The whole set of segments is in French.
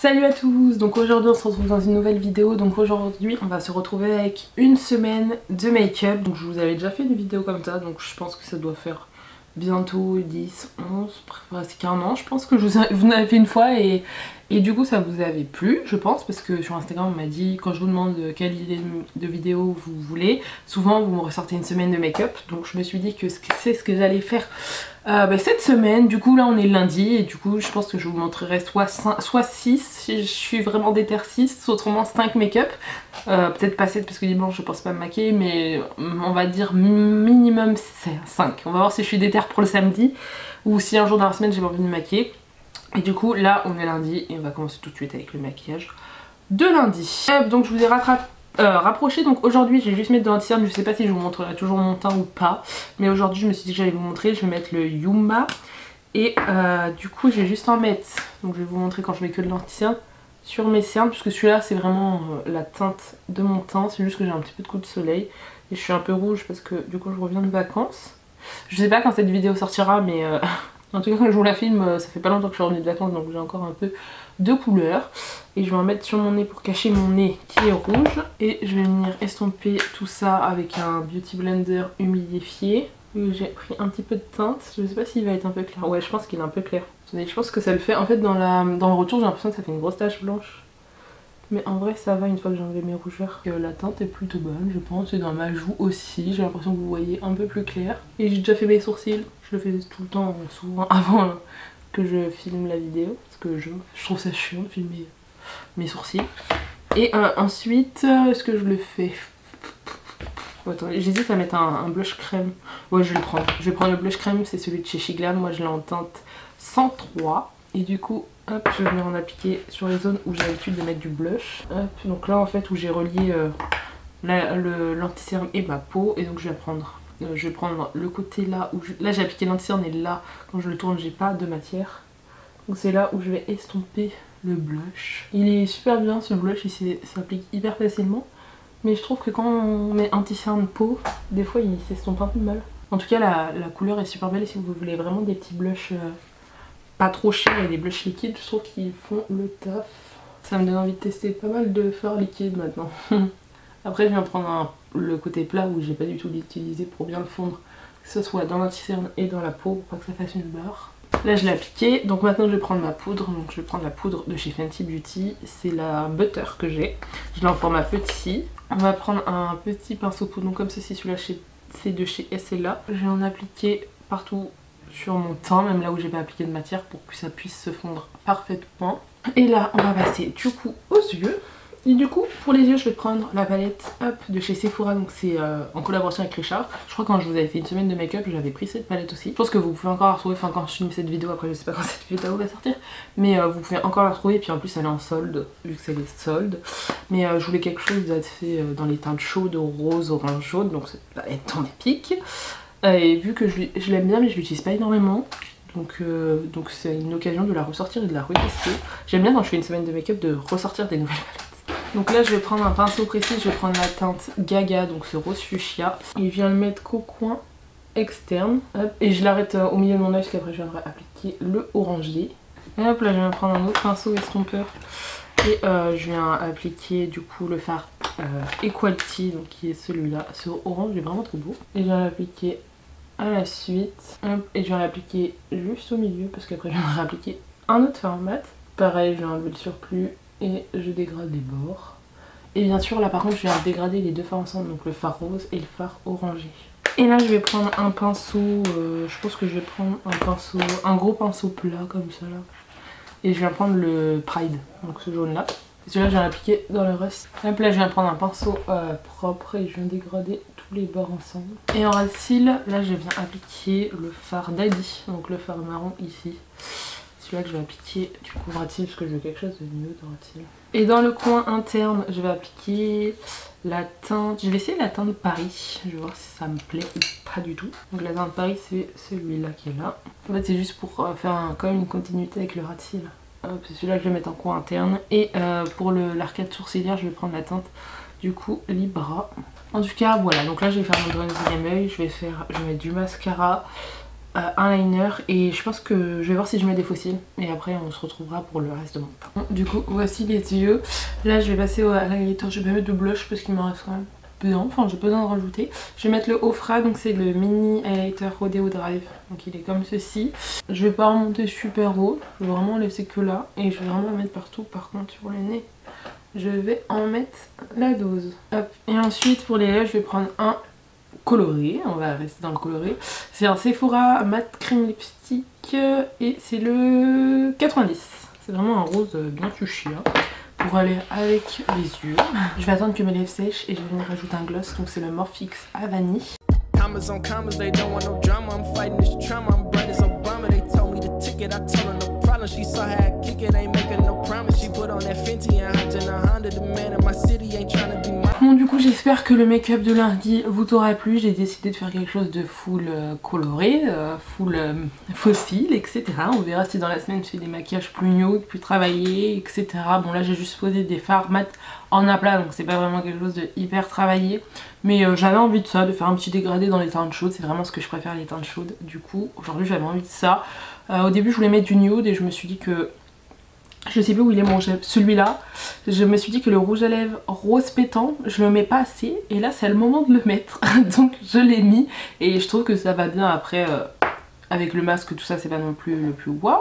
Salut à tous, donc aujourd'hui on se retrouve dans une nouvelle vidéo. Donc aujourd'hui on va se retrouver avec une semaine de make-up. Donc je vous avais déjà fait une vidéo comme ça, donc je pense que ça doit faire bientôt 10, 11, presque un an. Je pense que vous en avez fait une fois et du coup ça vous avait plu, je pense, parce que sur Instagram on m'a dit quand je vous demande quelle idée de vidéo vous voulez, souvent vous me ressortez une semaine de make-up. Donc je me suis dit que c'est ce que j'allais faire cette semaine. Du coup là on est lundi et du coup je pense que je vous montrerai soit 6 si je suis vraiment déter 6, autrement 5 make-up. Peut-être pas 7 parce que dimanche je pense pas me maquiller, mais on va dire minimum 5. On va voir si je suis déter pour le samedi ou si un jour dans la semaine j'ai pas envie de me maquiller. Et du coup là on est lundi et on va commencer tout de suite avec le maquillage de lundi. Donc je vous ai rapproché, donc aujourd'hui je vais juste mettre de l'anti-cerne. Je sais pas si je vous montrerai toujours mon teint ou pas, mais aujourd'hui je me suis dit que j'allais vous montrer. Je vais mettre le Yuma et du coup je vais juste en mettre, donc je vais vous montrer quand je mets que de l'anti-cerne sur mes cernes, puisque celui-là c'est vraiment la teinte de mon teint. C'est juste que j'ai un petit peu de coup de soleil et je suis un peu rouge parce que du coup je reviens de vacances. Je sais pas quand cette vidéo sortira, mais en tout cas quand je vous la filme ça fait pas longtemps que je suis revenue de vacances, donc j'ai encore un peu de couleur. Et je vais en mettre sur mon nez pour cacher mon nez qui est rouge. Et je vais venir estomper tout ça avec un Beauty Blender humidifié. J'ai pris un petit peu de teinte, je sais pas s'il va être un peu clair. Ouais, je pense qu'il est un peu clair. Attendez, je pense que ça le fait. En fait dans le retour j'ai l'impression que ça fait une grosse tache blanche, mais en vrai ça va une fois que j'ai enlevé mes rougeurs. La teinte est plutôt bonne je pense, et dans ma joue aussi j'ai l'impression que vous voyez un peu plus clair. Et j'ai déjà fait mes sourcils, je le fais tout le temps, souvent avant que je filme la vidéo, parce que je trouve ça chiant de filmer mes sourcils. Et ensuite, est-ce que je le fais? Attendez, j'hésite à mettre un blush crème. Ouais, je vais le prendre. Je vais prendre le blush crème, c'est celui de chez Shiglam. Moi, je l'ai en teinte 103. Et du coup, hop, je vais venir en appliquer sur les zones où j'ai l'habitude de mettre du blush. Hop, donc là, en fait, où j'ai relié l'anti-cerne et ma peau. Et donc, je vais prendre le côté là où là j'ai appliqué l'anti-cerne, et là, quand je le tourne, j'ai pas de matière. Donc c'est là où je vais estomper le blush. Il est super bien ce blush, il s'applique hyper facilement. Mais je trouve que quand on met anti-cerne peau, des fois il s'estompe un peu mal. En tout cas la couleur est super belle, et si vous voulez vraiment des petits blushs pas trop chers et des blushs liquides, je trouve qu'ils font le taf. Ça me donne envie de tester pas mal de fards liquides maintenant. Après je viens prendre le côté plat où j'ai pas du tout l'utilisé pour bien le fondre, que ce soit dans l'anti-cerne et dans la peau pour pas que ça fasse une barre. Là je l'ai appliqué, donc maintenant je vais prendre ma poudre. Donc je vais prendre la poudre de chez Fenty Beauty, c'est la butter que j'ai. Je l'ai en format petit. On va prendre un petit pinceau poudre, donc comme ceci, celui-là c'est de chez SLA. Je vais en appliquer partout sur mon teint, même là où j'ai pas appliqué de matière, pour que ça puisse se fondre parfaitement. Et là on va passer du coup aux yeux. Et du coup pour les yeux je vais prendre la palette de chez Sephora, donc c'est en collaboration avec Richard. Je crois que quand je vous avais fait une semaine de make-up j'avais pris cette palette aussi. Je pense que vous pouvez encore la retrouver, enfin quand je filme cette vidéo, après je sais pas quand cette vidéo va sortir, mais vous pouvez encore la retrouver. Et puis en plus elle est en solde, vu que c'est les soldes. Mais je voulais quelque chose d'assez dans les teintes chaudes, rose, orange, jaune, donc cette palette dans mes pics. Et vu que je l'aime bien mais je l'utilise pas énormément, donc c'est une occasion de la ressortir et de la retester. J'aime bien quand je fais une semaine de make-up de ressortir des nouvelles palettes. Donc là je vais prendre un pinceau précis, je vais prendre la teinte Gaga, donc ce rose fuchsia, et je viens le mettre qu'au coin externe. Hop, et je l'arrête au milieu de mon œil, parce qu'après je viendrai appliquer le orangé. Et hop là je viens prendre un autre pinceau estompeur et je viens appliquer du coup le fard Equality, donc qui est celui-là, ce orange est vraiment trop beau. Et je viens l'appliquer à la suite, hop, et je viens l'appliquer juste au milieu, parce qu'après je viendrai appliquer un autre fard mat. Pareil, je viens enlever le surplus et je dégrade les bords. Et bien sûr là par contre je viens dégrader les deux fards ensemble, donc le fard rose et le fard orangé. Et là je vais prendre un pinceau, je pense que je vais prendre un gros pinceau plat comme ça là. Et je viens prendre le Pride, donc ce jaune là. Et celui-là je viens l'appliquer dans le reste. Hop là je viens prendre un pinceau propre et je viens dégrader tous les bords ensemble. Et en ras de cils, là je viens appliquer le fard Daddy, donc le fard marron ici. Celui-là que je vais appliquer du coup ras de cils, parce que je veux quelque chose de mieux dans ras de cils. Et dans le coin interne je vais appliquer la teinte, je vais essayer la teinte Paris, je vais voir si ça me plaît ou pas du tout. Donc la teinte Paris c'est celui-là qui est là. En fait c'est juste pour faire quand même une continuité avec le ras de cils. C'est celui-là que je vais mettre en coin interne. Et pour l'arcade sourcilière je vais prendre la teinte du coup Libra. En tout cas voilà, donc là je vais faire mon deuxième œil, je vais mettre du mascara, un liner et je pense que je vais voir si je mets des fossiles et après on se retrouvera pour le reste de mon teint. Du coup voici les yeux. Là je vais passer à l'highlighter, je vais pas mettre de blush parce qu'il me reste quand même dedans, enfin j'ai besoin de rajouter. Je vais mettre le Ofra, donc c'est le mini highlighter Rodeo Drive, donc il est comme ceci. Je vais pas remonter super haut, je vais vraiment laisser que là et je vais vraiment en mettre partout. Par contre sur le nez je vais en mettre la dose. Hop. Et ensuite pour les lèvres je vais prendre un coloré, on va rester dans le coloré. C'est un Sephora Matte Cream Lipstick et c'est le 90. C'est vraiment un rose bien fuchsia pour aller avec les yeux. Je vais attendre que mes lèvres sèchent et je vais venir rajouter un gloss, donc c'est le Morphix à vanille. Bon du coup j'espère que le make-up de lundi vous aura plu. J'ai décidé de faire quelque chose de full coloré, full fossile, etc. On verra si dans la semaine je fais des maquillages plus nude, plus travaillés, etc. Bon là j'ai juste posé des fards mat en aplat, donc c'est pas vraiment quelque chose de hyper travaillé. Mais j'avais envie de ça, de faire un petit dégradé dans les teintes chaudes, c'est vraiment ce que je préfère, les teintes chaudes. Du coup aujourd'hui j'avais envie de ça. Au début je voulais mettre du nude et je me suis dit que... Je sais plus où il est mon rouge à lèvres, celui-là. Je me suis dit que le rouge à lèvres rose pétant, je le mets pas assez. Et là c'est le moment de le mettre. Donc je l'ai mis. Et je trouve que ça va bien après. Avec le masque, tout ça, c'est pas non plus le plus waouh.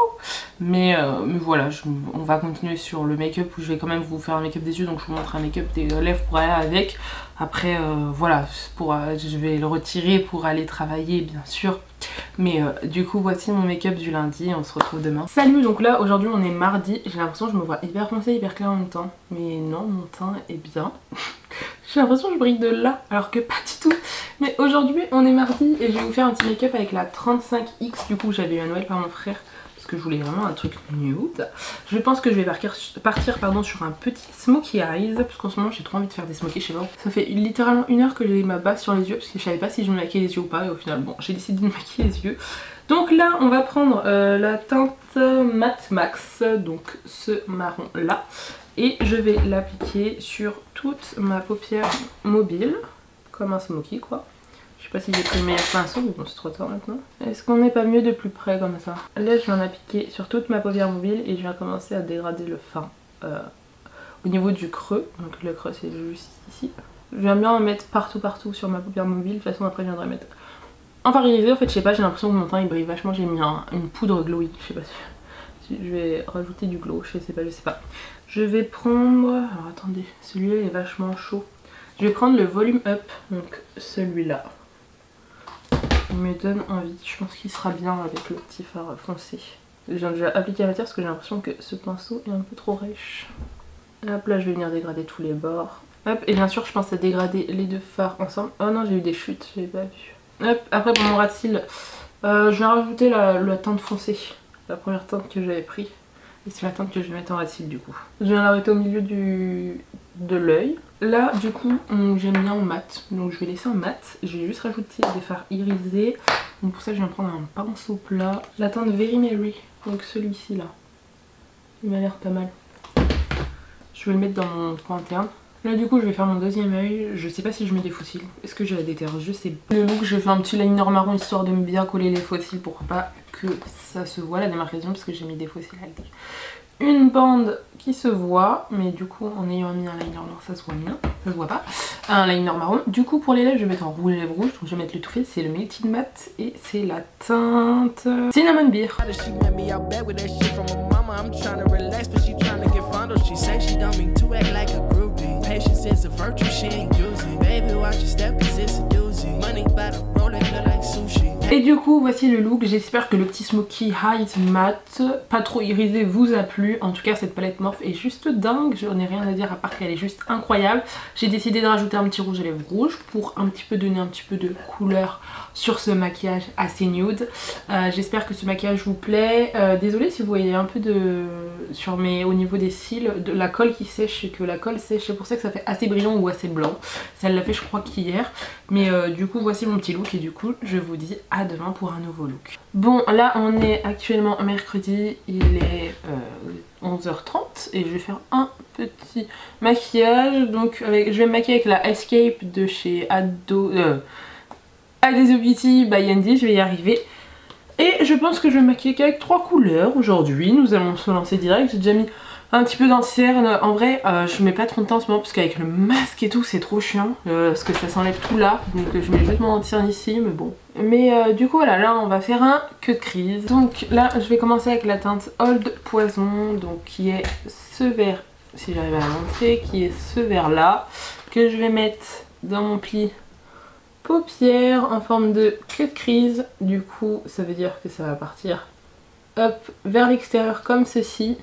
Mais voilà, on va continuer sur le make-up où je vais quand même vous faire un make-up des yeux. Donc je vous montre un make-up des lèvres pour aller avec. Après, voilà, je vais le retirer pour aller travailler, bien sûr. Mais du coup, voici mon make-up du lundi. On se retrouve demain. Salut, donc là, aujourd'hui, on est mardi. J'ai l'impression que je me vois hyper foncée, hyper clair en même temps. Mais non, mon teint est bien. J'ai l'impression que je brille de là, alors que pas du tout. Mais aujourd'hui, on est mardi et je vais vous faire un petit make-up avec la 35X. Du coup, j'avais eu à Noël par mon frère parce que je voulais vraiment un truc nude. Je pense que je vais partir sur un petit smokey eyes parce qu'en ce moment, j'ai trop envie de faire des smokies, je sais pas. Ça fait littéralement 1 heure que j'ai ma base sur les yeux parce que je savais pas si je me maquillais les yeux ou pas. Et au final, bon, j'ai décidé de me maquiller les yeux. Donc là, on va prendre la teinte Matte Max, donc ce marron là. Et je vais l'appliquer sur toute ma paupière mobile, comme un smoky quoi. Je sais pas si j'ai pris le meilleur pinceau, mais bon c'est trop tard maintenant. Est-ce qu'on n'est pas mieux de plus près comme ça? Là je vais en appliquer sur toute ma paupière mobile et je vais commencer à dégrader le fard au niveau du creux. Donc le creux c'est juste ici. J'aime bien en mettre partout sur ma paupière mobile. De toute façon après je viendrai mettre en fard irisé. En fait je sais pas, j'ai l'impression que mon teint il brille vachement. J'ai mis une poudre glowy, je sais pas si je vais rajouter du glow, je sais pas. Je vais prendre... Alors attendez, celui-là il est vachement chaud. Je vais prendre le Volume Up, donc celui-là. Il me donne envie, je pense qu'il sera bien avec le petit fard foncé. J'ai déjà appliqué la matière parce que j'ai l'impression que ce pinceau est un peu trop rêche. Hop, là je vais venir dégrader tous les bords. Hop, et bien sûr je pense à dégrader les deux fards ensemble. Oh non, j'ai eu des chutes, je l'ai pas vu. Hop, après pour mon ras de cils, je vais rajouter la teinte foncée. La première teinte que j'avais pris. Et c'est la teinte que je vais mettre en ras de cils du coup. Je viens l'arrêter au milieu de l'œil. Là du coup j'aime bien en mat. Donc je vais laisser en mat. Je vais juste rajouter des fards irisés. Donc pour ça je viens prendre un pinceau plat. La teinte Very Merry. Donc celui-ci là. Il m'a l'air pas mal. Je vais le mettre dans mon coin interne. Là du coup je vais faire mon deuxième œil. Je sais pas si je mets des fossiles. Est-ce que j'ai la déterre? Je sais pas. Le look, je fais un petit liner marron histoire de me bien coller les fossiles pour pas que ça se voit la démarcation parce que j'ai mis des fossiles avec une bande qui se voit, mais du coup en ayant mis un liner noir ça se voit mieux, ça se voit pas, un liner marron. Du coup pour les lèvres je vais mettre en rouge à lèvres rouge, donc je vais mettre le tout fait, c'est le Melted Matte et c'est la teinte Cinnamon Beer. Et du coup voici le look, j'espère que le petit smokey eyes matte, pas trop irisé, vous a plu. En tout cas cette palette Morphe est juste dingue, je n'ai rien à dire à part qu'elle est juste incroyable. J'ai décidé de rajouter un petit rouge à lèvres rouge pour un petit peu donner un petit peu de couleur sur ce maquillage assez nude. J'espère que ce maquillage vous plaît. Désolée si vous voyez un peu au niveau des cils, de la colle qui sèche et que la colle sèche, c'est pour ça que ça fait assez brillant ou assez blanc. Ça l'a fait je crois qu'hier. Mais du coup voici mon petit look et du coup je vous dis à demain pour un nouveau look. Bon là on est actuellement mercredi, il est 11h30 et je vais faire un petit maquillage. Donc je vais me maquiller avec la Escape de chez Adesio Beauty by Yandy, je vais y arriver. Et je pense que je vais me maquiller qu'avec 3 couleurs aujourd'hui. Nous allons se lancer direct. J'ai déjà mis un petit peu d'anti-cerne. En vrai, je mets pas trop de temps en ce moment parce qu'avec le masque et tout, c'est trop chiant. Parce que ça s'enlève tout là. Donc je mets juste mon anti-cerne ici, mais bon. Mais du coup, voilà, là on va faire un queue de crise. Donc là, je vais commencer avec la teinte Old Poison. Donc qui est ce vert, si j'arrive à la montrer, qui est ce vert là. Que je vais mettre dans mon pli paupières en forme de queue de crise. Du coup, ça veut dire que ça va partir hop vers l'extérieur comme ceci.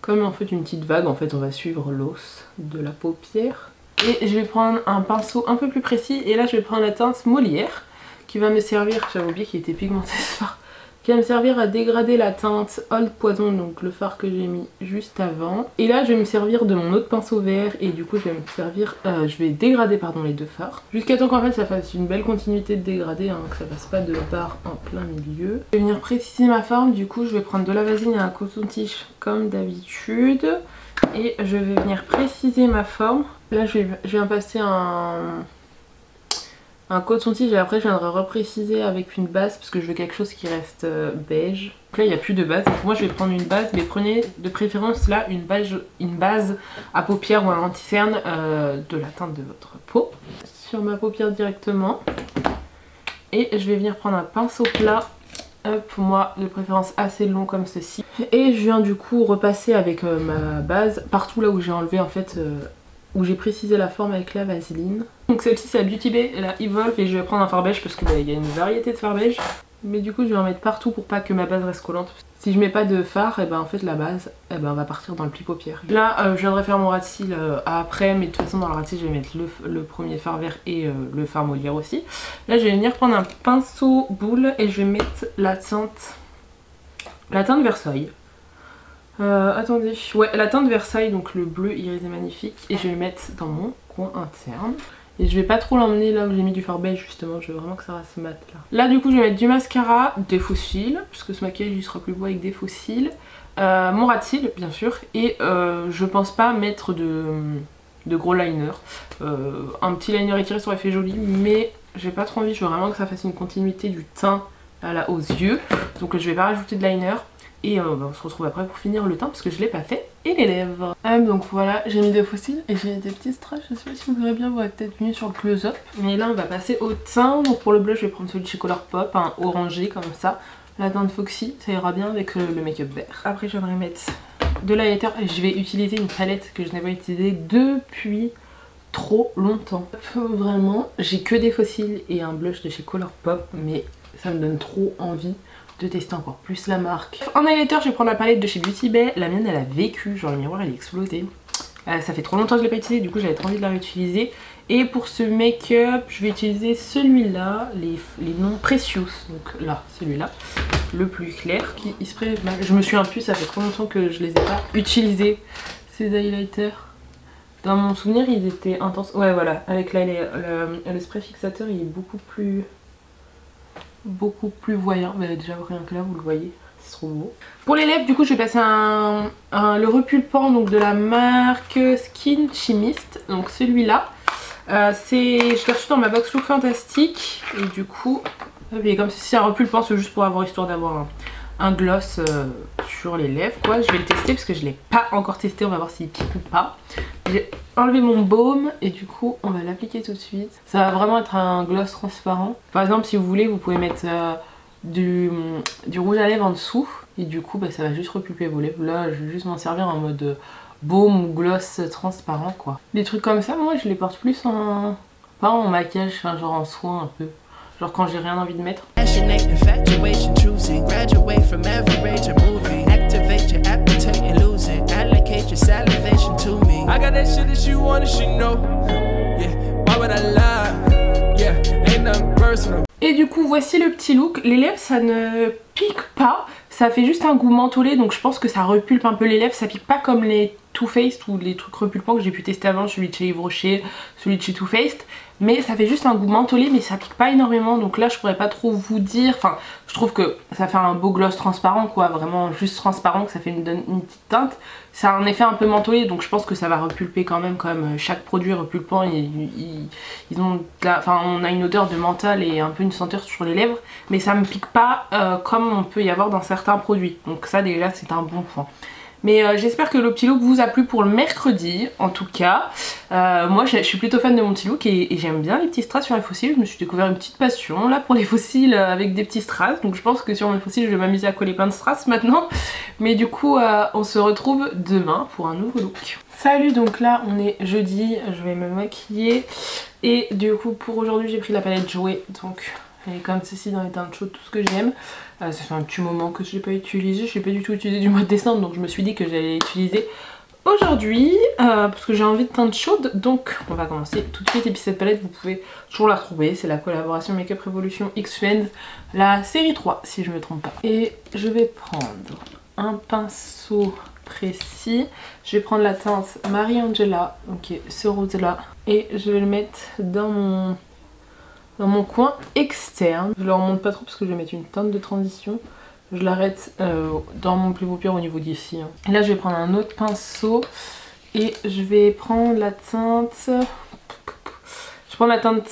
Comme en fait une petite vague, en fait on va suivre l'os de la paupière. Et je vais prendre un pinceau un peu plus précis et là je vais prendre la teinte Molière qui va me servir, j'avais oublié qu'il était pigmenté ce fard, qui va me servir à dégrader la teinte Old Poison, donc le fard que j'ai mis juste avant. Et là je vais me servir de mon autre pinceau vert et du coup je vais me servir, je vais dégrader pardon les deux fards. Jusqu'à temps qu'en fait ça fasse une belle continuité de dégradé, hein, que ça passe pas de barre en plein milieu. Je vais venir préciser ma forme, du coup je vais prendre de la vaseline et un coton-tige comme d'habitude. Et je vais venir préciser ma forme. Là je viens passer un coton-tige et après je viendrai repréciser avec une base parce que je veux quelque chose qui reste beige. Donc là il n'y a plus de base, donc moi je vais prendre une base, mais prenez de préférence là une base à paupières ou un anti-cerne de la teinte de votre peau. Sur ma paupière directement. Et je vais venir prendre un pinceau plat, pour moi de préférence assez long comme ceci. Et je viens du coup repasser avec ma base partout là où j'ai enlevé en fait... où j'ai précisé la forme avec la vaseline. Donc celle-ci c'est la Beauty Bay, la Evolve, et je vais prendre un fard beige parce qu'il y a une variété de fard beige. Mais du coup je vais en mettre partout pour pas que ma base reste collante. Si je mets pas de fard, et ben en fait la base va partir dans le pli paupière. Là je viendrai faire mon ras de cils après, mais de toute façon dans le ras de cils je vais mettre le premier fard vert et le fard Molière aussi. Là je vais venir prendre un pinceau boule et je vais mettre la teinte Versailles. Attendez, ouais, la teinte Versailles, donc le bleu irisé magnifique, et je vais le mettre dans mon coin interne. Et je vais pas trop l'emmener là où j'ai mis du fard beige justement, je veux vraiment que ça reste mat là. Là du coup je vais mettre du mascara, des faux cils, puisque ce maquillage il sera plus beau avec des faux cils. Mon ras de cils bien sûr, et je pense pas mettre de gros liner. Un petit liner étiré ça aurait fait joli, mais j'ai pas trop envie, je veux vraiment que ça fasse une continuité du teint là, aux yeux. Donc je vais pas rajouter de liner. Et on se retrouve après pour finir le teint parce que je l'ai pas fait, et les lèvres. Donc voilà, j'ai mis des faux cils et j'ai des petits strass, je sais pas si vous verrez bien, vous aurez peut-être mieux sur le close-up. Mais là on va passer au teint, donc pour le blush je vais prendre celui de chez Colourpop, un orangé comme ça. La teinte Foxy, ça ira bien avec le make-up vert. Après je viendrai mettre de l'highlighter et je vais utiliser une palette que je n'ai pas utilisée depuis trop longtemps. Vraiment, j'ai que des faux cils et un blush de chez Colourpop, mais ça me donne trop envie de tester encore plus la marque. En highlighter je vais prendre la palette de chez Beauty Bay. La mienne elle a vécu, genre le miroir elle est explosé. Ça fait trop longtemps que je l'ai pas utilisé, du coup j'avais trop envie de la réutiliser. Et pour ce make-up je vais utiliser celui-là, les noms Precious. Donc là, celui-là, le plus clair, qui spray. Je me suis un peu, ça fait trop longtemps que je les ai pas utilisés, ces highlighters. Dans mon souvenir ils étaient intenses. Ouais voilà, avec là le spray fixateur il est beaucoup plus voyant, mais déjà rien que là vous le voyez, c'est trop beau. Pour les lèvres du coup je vais passer le repulpant donc de la marque Skin Chimist, donc celui-là. Je l'ai reçu dans ma box Look Fantastique et du coup il est comme ceci, un repulpant, c'est juste pour avoir histoire d'avoir un gloss sur les lèvres quoi. Je vais le tester parce que je l'ai pas encore testé, on va voir s'il pique ou pas. J'ai enlevé mon baume et du coup on va l'appliquer tout de suite. Ça va vraiment être un gloss transparent. Par exemple si vous voulez vous pouvez mettre du rouge à lèvres en dessous et du coup ça va juste repulper vos lèvres. Là je vais juste m'en servir en mode baume ou gloss transparent quoi. Des trucs comme ça moi je les porte plus en... pas en maquillage, genre en soin un peu. Genre quand j'ai rien envie de mettre. Et du coup voici le petit look. Les lèvres ça ne pique pas, ça fait juste un goût mentholé, donc je pense que ça repulpe un peu les lèvres. Ça pique pas comme les Too Faced ou les trucs repulpants que j'ai pu tester avant, celui de chez Yves Rocher, celui de chez Too Faced. mais ça fait juste un goût mentholé, mais ça pique pas énormément, donc là je pourrais pas trop vous dire. Enfin, je trouve que ça fait un beau gloss transparent quoi, vraiment juste transparent, que ça fait une petite teinte. Ça a un effet un peu mentholé, donc je pense que ça va repulper quand même, chaque produit repulpant, ils ont enfin on a une odeur de menthol et un peu une senteur sur les lèvres, mais ça me pique pas comme on peut y avoir dans certains produits, donc ça déjà c'est un bon point. Mais j'espère que le petit look vous a plu pour le mercredi. En tout cas, moi je suis plutôt fan de mon petit look et j'aime bien les petits strass sur les fossiles. Je me suis découvert une petite passion là pour les fossiles avec des petits strass. Donc je pense que sur mes fossiles je vais m'amuser à coller plein de strass maintenant. Mais du coup on se retrouve demain pour un nouveau look. Salut, donc là on est jeudi, je vais me maquiller. Et du coup pour aujourd'hui j'ai pris la palette Jouer. Donc elle est comme ceci dans les teintes chaudes, tout ce que j'aime. Ça fait un petit moment que je l'ai pas utilisé, je l'ai pas du tout utilisé du mois de décembre, donc je me suis dit que j'allais l'utiliser aujourd'hui parce que j'ai envie de teinte chaude. Donc on va commencer tout de suite. Et puis cette palette vous pouvez toujours la retrouver, c'est la collaboration Makeup Revolution X Friends, la série 3 si je me trompe pas. Et je vais prendre un pinceau précis, je vais prendre la teinte Marie Angela, ok, ce rose là, et je vais le mettre dans mon coin externe. Je le remonte pas trop parce que je vais mettre une teinte de transition. Je l'arrête dans mon plus beau pire au niveau d'ici. Et là je vais prendre un autre pinceau et je vais prendre la teinte... Je prends la teinte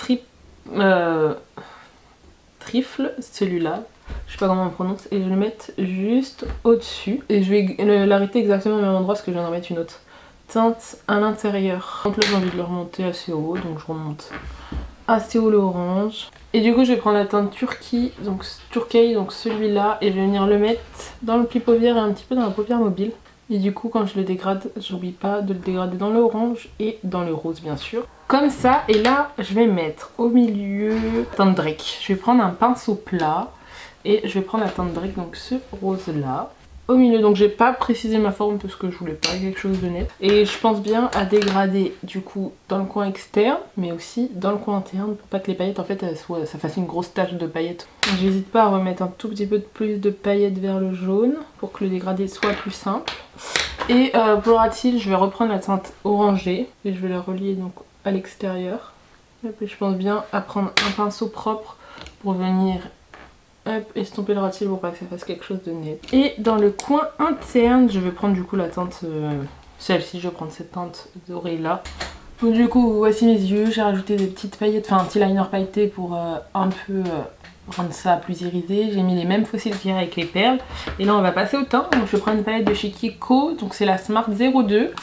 trifle, celui-là. Je sais pas comment on prononce. Et je vais le mettre juste au-dessus. Et je vais l'arrêter exactement au même endroit parce que je viens d'en mettre une autre teinte à l'intérieur. Donc là j'ai envie de le remonter assez haut, donc je remonte assez haut l'orange. Et du coup je vais prendre la teinte turquoise, donc celui-là, et je vais venir le mettre dans le pli paupière et un petit peu dans la paupière mobile. Et du coup quand je le dégrade, j'oublie pas de le dégrader dans l'orange et dans le rose bien sûr. Comme ça, et là je vais mettre au milieu teinte Drake. Je vais prendre un pinceau plat et je vais prendre la teinte Drake, donc ce rose là. Au milieu, donc j'ai pas précisé ma forme parce que je voulais pas quelque chose de net. Et je pense bien à dégrader du coup dans le coin externe, mais aussi dans le coin interne pour pas que les paillettes en fait ça fasse une grosse tache de paillettes. J'hésite pas à remettre un tout petit peu de plus de paillettes vers le jaune pour que le dégradé soit plus simple. Et pour le ras de cils, je vais reprendre la teinte orangée et je vais la relier donc à l'extérieur. Et puis je pense bien à prendre un pinceau propre pour venir estomper le ras de cils pour pas que ça fasse quelque chose de net. Et dans le coin interne, je vais prendre du coup la teinte, celle-ci, je vais prendre cette teinte dorée là. Donc du coup, voici mes yeux, j'ai rajouté des petites paillettes, enfin un petit liner pailleté pour un peu rendre ça plus irisé. J'ai mis les mêmes fossiles qu'hier avec les perles. Et là on va passer au teint, donc je vais prendre une palette de chez Kiko, donc c'est la Smart 02.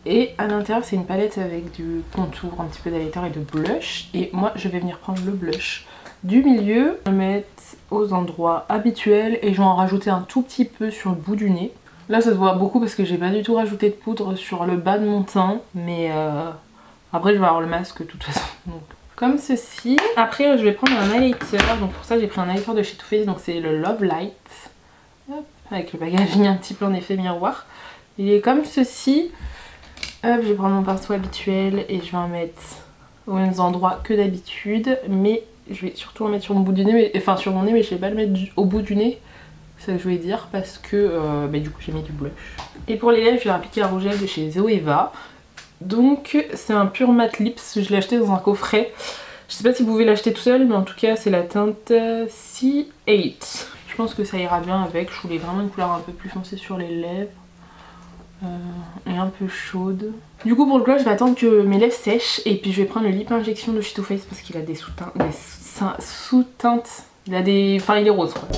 Et à l'intérieur c'est une palette avec du contour, un petit peu d'highlighter et de blush. Et moi je vais venir prendre le blush du milieu, je vais le mettre aux endroits habituels et je vais en rajouter un tout petit peu sur le bout du nez. Là ça se voit beaucoup parce que j'ai pas du tout rajouté de poudre sur le bas de mon teint, mais après je vais avoir le masque de toute façon. Donc, comme ceci. Après je vais prendre un highlighter, donc pour ça j'ai pris un highlighter de chez Too Faced, donc c'est le Love Light. Hop, avec le packaging un petit peu en effet miroir. Il est comme ceci. Hop, je vais prendre mon pinceau habituel et je vais en mettre aux mêmes endroits que d'habitude, mais je vais surtout en mettre sur mon bout du nez, enfin sur mon nez, mais je vais pas le mettre au bout du nez, c'est ça que je voulais dire, parce que du coup j'ai mis du blush. Et pour les lèvres, je vais appliquer un rouge à lèvres de chez Zoeva. Donc c'est un pur matte lips, je l'ai acheté dans un coffret. Je sais pas si vous pouvez l'acheter tout seul, mais en tout cas c'est la teinte C8. Je pense que ça ira bien avec, je voulais vraiment une couleur un peu plus foncée sur les lèvres. Et un peu chaude. Du coup pour le blush je vais attendre que mes lèvres sèchent et puis je vais prendre le lip injection de chez Too Faced parce qu'il a des sous-teintes, il a des... enfin il est rose quoi.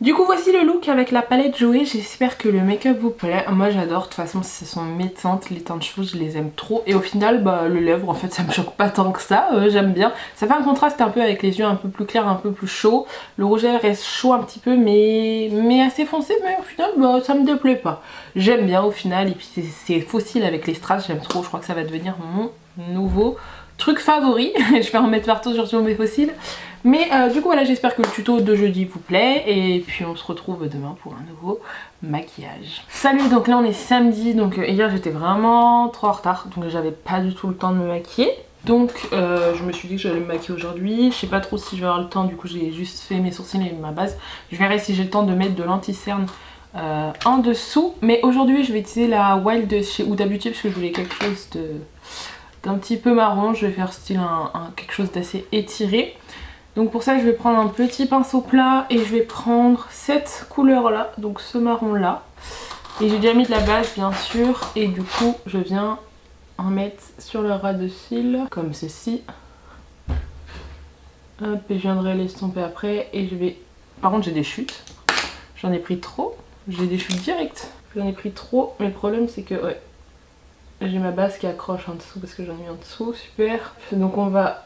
Du coup voici le look avec la palette Jouer, j'espère que le make-up vous plaît. Moi j'adore, de toute façon ce sont mes teintes, les teintes chaudes je les aime trop. Et au final le lèvres en fait ça me choque pas tant que ça, j'aime bien. Ça fait un contraste un peu avec les yeux un peu plus clairs, un peu plus chauds. Le rouge à lèvres reste chaud un petit peu mais assez foncé, mais au final ça me déplaît pas. J'aime bien au final et puis c'est fossile avec les strass, j'aime trop, je crois que ça va devenir mon nouveau truc favori. Je vais en mettre partout sur tous mes fossiles. Mais du coup voilà, j'espère que le tuto de jeudi vous plaît et puis on se retrouve demain pour un nouveau maquillage. Salut, donc là on est samedi, donc hier j'étais vraiment trop en retard donc j'avais pas du tout le temps de me maquiller. Donc je me suis dit que j'allais me maquiller aujourd'hui. Je sais pas trop si je vais avoir le temps, du coup j'ai juste fait mes sourcils et ma base. Je verrai si j'ai le temps de mettre de l'anti-cerne en dessous. Mais aujourd'hui je vais utiliser la Wild de chez Huda Beauty parce que je voulais quelque chose d'un petit peu marron. Je vais faire style quelque chose d'assez étiré. Donc pour ça je vais prendre un petit pinceau plat et je vais prendre cette couleur là, donc ce marron là. Et j'ai déjà mis de la base bien sûr et du coup je viens en mettre sur le ras de cils comme ceci. Hop, et je viendrai l'estomper après et je vais... Par contre j'ai des chutes, j'en ai pris trop, j'ai des chutes directes. J'en ai pris trop, mais le problème c'est que ouais, j'ai ma base qui accroche en dessous parce que j'en ai mis en dessous, super. Donc on va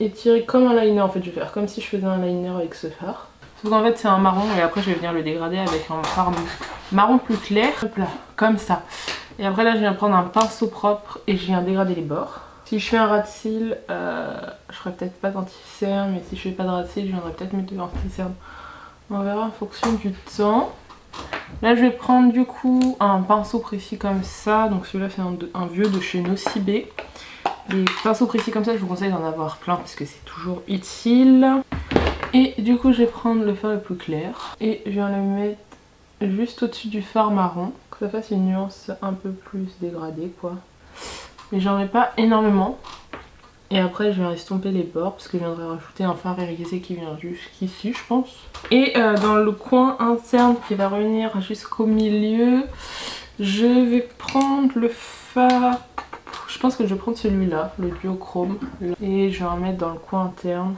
étirer comme un liner en fait, je vais faire comme si je faisais un liner avec ce fard. Donc en fait c'est un marron et après je vais venir le dégrader avec un fard marron plus clair, hop là, comme ça. Et après là je viens prendre un pinceau propre et je viens dégrader les bords. Si je fais un ras de cils, je ferai peut-être pas d'anti-cerne, mais si je fais pas de ras de cils, je viendrai peut-être mettre de l'anti-cerne. On verra en fonction du temps. Là je vais prendre du coup un pinceau précis comme ça, donc celui-là c'est un vieux de chez Nocibé. Les pinceaux précis comme ça je vous conseille d'en avoir plein parce que c'est toujours utile. Et du coup je vais prendre le fard le plus clair et je viens le mettre juste au-dessus du fard marron, que ça fasse une nuance un peu plus dégradée quoi. Mais j'en mets pas énormément. Et après je viens estomper les bords parce que je viendrai rajouter un fard irisé qui vient jusqu'ici je pense. Et dans le coin interne qui va revenir jusqu'au milieu, je vais prendre le fard... Je pense que je vais prendre celui-là, le duochrome. Et je vais en mettre dans le coin interne.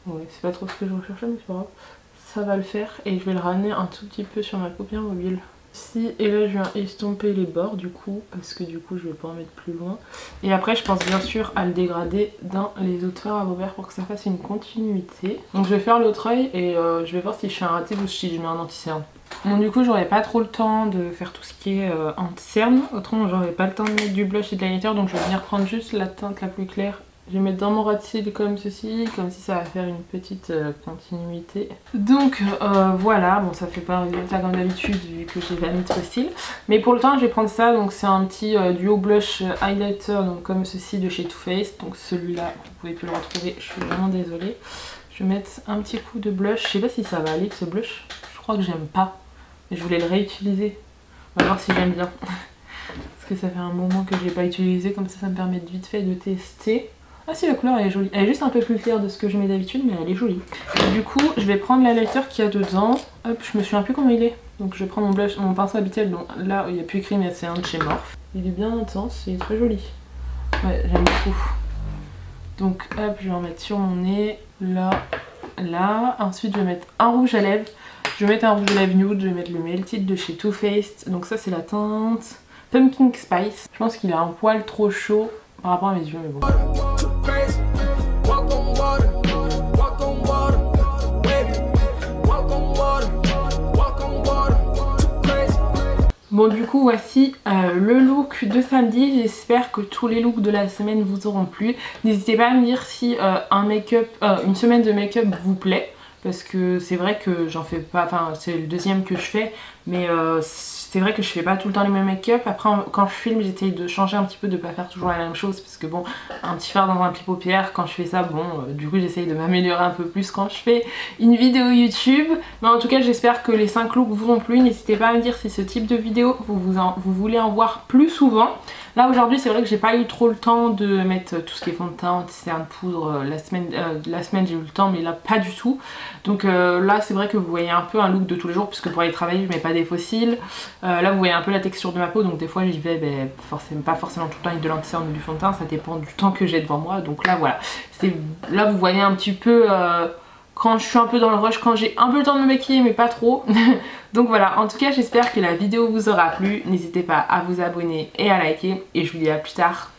Ouais, c'est pas trop ce que je recherchais mais c'est pas grave. Ça va le faire et je vais le ramener un tout petit peu sur ma paupière mobile. Si, et là je viens estomper les bords du coup, parce que du coup je vais pas en mettre plus loin. Et après je pense bien sûr à le dégrader dans les autres fards à paupières pour que ça fasse une continuité. Donc je vais faire l'autre œil et je vais voir si je fais un raté ou si je mets un anti-cerne. Bon du coup j'aurais pas trop le temps de faire tout ce qui est anti-cerne, autrement j'aurais pas le temps de mettre du blush et de l'highlighter, donc je vais venir prendre juste la teinte la plus claire. Je vais mettre dans mon ras de cils comme ceci, comme si ça va faire une petite continuité. Donc voilà, bon ça fait pas un résultat comme d'habitude vu que j'ai pas mis de cils. Mais pour le temps je vais prendre ça, donc c'est un petit duo blush highlighter donc comme ceci de chez Too Faced. Donc celui-là, vous pouvez plus le retrouver, je suis vraiment désolée. Je vais mettre un petit coup de blush, je sais pas si ça va aller ce blush, je crois que j'aime pas. Mais je voulais le réutiliser, on va voir si j'aime bien. Parce que ça fait un moment que je l'ai pas utilisé, comme ça me permet de vite fait de tester. Ah si la couleur elle est jolie, elle est juste un peu plus claire de ce que je mets d'habitude mais elle est jolie. Et du coup je vais prendre l'highlighter qu'il y a dedans, hop je me souviens plus comment il est. Donc je vais prendre mon blush, mon pinceau habituel, donc là il n'y a plus écrit mais c'est un de chez Morphe. Il est bien intense, il est très joli. Ouais j'aime beaucoup. Donc hop je vais en mettre sur mon nez, là, là. Ensuite je vais mettre un rouge à lèvres. Je vais mettre un rouge à lèvres nude, je vais mettre le Melted de chez Too Faced. Donc ça c'est la teinte Pumpkin Spice. Je pense qu'il a un poil trop chaud par rapport à mes yeux mais bon. Bon du coup voici le look de samedi, j'espère que tous les looks de la semaine vous auront plu. N'hésitez pas à me dire si une semaine de make-up vous plaît. Parce que c'est vrai que j'en fais pas, enfin c'est le deuxième que je fais, mais c'est vrai que je fais pas tout le temps les mêmes make-up. Après quand je filme j'essaye de changer un petit peu, de pas faire toujours la même chose, parce que bon, un petit fard dans un pli paupière, quand je fais ça, bon, du coup j'essaye de m'améliorer un peu plus quand je fais une vidéo YouTube. Mais en tout cas j'espère que les 5 looks vous ont plu, n'hésitez pas à me dire si ce type de vidéo vous voulez en voir plus souvent. Là aujourd'hui c'est vrai que j'ai pas eu trop le temps de mettre tout ce qui est fond de teint, anti-cerne, poudre, la semaine j'ai eu le temps mais là pas du tout. Donc là c'est vrai que vous voyez un peu un look de tous les jours puisque pour aller travailler je mets pas des faux cils. Là vous voyez un peu la texture de ma peau, donc des fois j'y vais pas forcément tout le temps avec de l'anti-cerne ou du fond de teint, ça dépend du temps que j'ai devant moi. Donc là voilà, là vous voyez un petit peu quand je suis un peu dans le rush, quand j'ai un peu le temps de me maquiller mais pas trop. Donc voilà, en tout cas j'espère que la vidéo vous aura plu, n'hésitez pas à vous abonner et à liker et je vous dis à plus tard.